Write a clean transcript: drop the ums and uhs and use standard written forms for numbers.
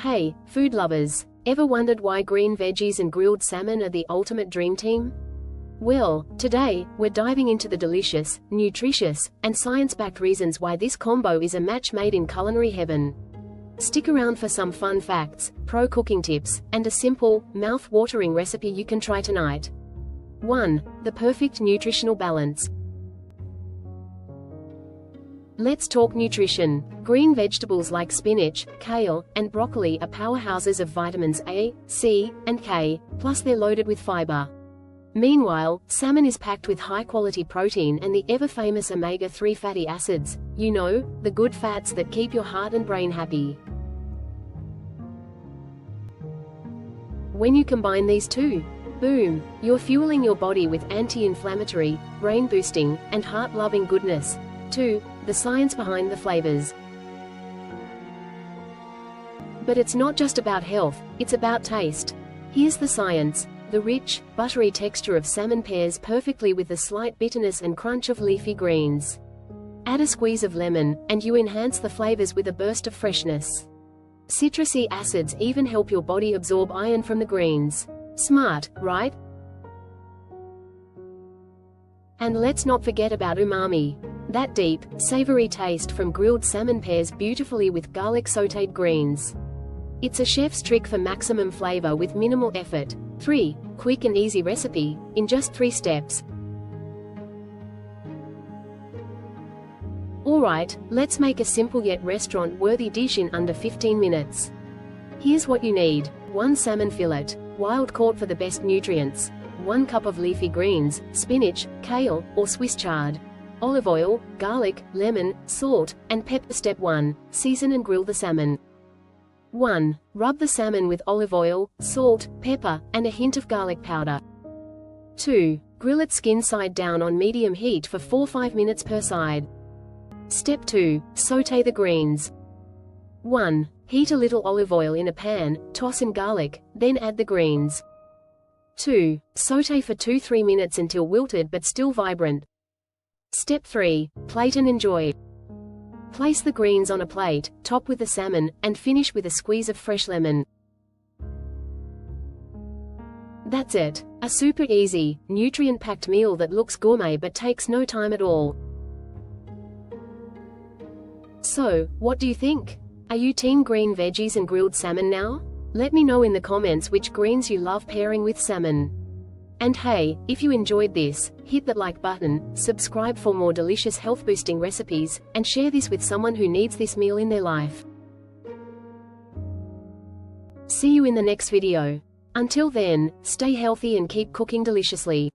Hey, food lovers! Ever wondered why green veggies and grilled salmon are the ultimate dream team? Well, today, we're diving into the delicious, nutritious, and science-backed reasons why this combo is a match made in culinary heaven. Stick around for some fun facts, pro cooking tips, and a simple, mouth-watering recipe you can try tonight. 1. The perfect nutritional balance. Let's talk nutrition. Green vegetables like spinach, kale, and broccoli are powerhouses of vitamins A, C, and K, plus they're loaded with fiber. Meanwhile, salmon is packed with high-quality protein and the ever-famous omega-3 fatty acids, you know, the good fats that keep your heart and brain happy. When you combine these two, boom, you're fueling your body with anti-inflammatory, brain-boosting, and heart-loving goodness. 2. The science behind the flavors. But it's not just about health, it's about taste. Here's the science. The rich, buttery texture of salmon pairs perfectly with the slight bitterness and crunch of leafy greens. Add a squeeze of lemon, and you enhance the flavors with a burst of freshness. Citrusy acids even help your body absorb iron from the greens. Smart, right? And let's not forget about umami. That deep, savory taste from grilled salmon pairs beautifully with garlic sautéed greens. It's a chef's trick for maximum flavor with minimal effort. 3. Quick and easy recipe, in just 3 steps. Alright, let's make a simple yet restaurant-worthy dish in under 15 minutes. Here's what you need. 1 salmon fillet, wild-caught for the best nutrients. 1 cup of leafy greens, spinach, kale, or Swiss chard. Olive oil, garlic, lemon, salt, and pepper. Step 1. Season and grill the salmon. 1. Rub the salmon with olive oil, salt, pepper, and a hint of garlic powder. 2. Grill it skin side down on medium heat for 4–5 minutes per side. Step 2. Sauté the greens. 1. Heat a little olive oil in a pan, toss in garlic, then add the greens. 2. Sauté for 2–3 minutes until wilted but still vibrant. Step 3. Plate and enjoy. Place the greens on a plate, top with the salmon, and finish with a squeeze of fresh lemon. That's it. A super easy, nutrient-packed meal that looks gourmet but takes no time at all. So, what do you think? Are you team green veggies and grilled salmon now? Let me know in the comments which greens you love pairing with salmon. And hey, if you enjoyed this, hit that like button, subscribe for more delicious health-boosting recipes, and share this with someone who needs this meal in their life. See you in the next video. Until then, stay healthy and keep cooking deliciously.